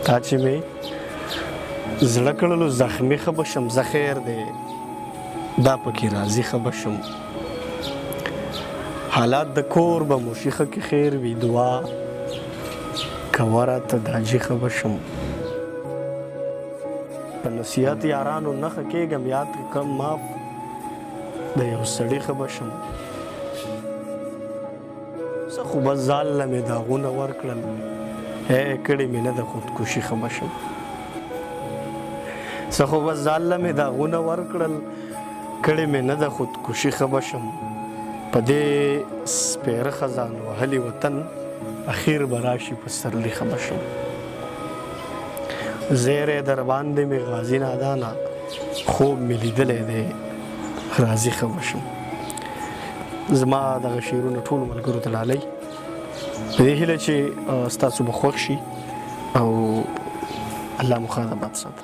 تا چې مې زړه کړلو زخمي ښه به شم، زه خیر دی دا پکې راځي ښه به شم. حالات د کور به مو شي ښه کې خیر وي، دعا کوه راته داجي ښه به شم. په نصیحت یارانو نه ښه کېږم، یاد کړم معاف د یو سړي ښه به شم. څه خو بس ځان له مې داغونه ورکړل، کړې مې نه د خودکشي ښه به شم. څه خو بس ځان له مې داغونه ورکړل، کړې مې نه د خودکشي ښه به شم. په دې سپېره خزان وهلي وطن اخیر به راشي په سرلي ښه به شم. زیری در باندې مې غازي نادانه، خوب مې لیدلی دی راځي ښه به شم. زما دغه شعرونه ټولو ملګرو ته ډالۍ په دې هیله چې ستاسو به خوښ شي او الله مو ښه ادب ساته.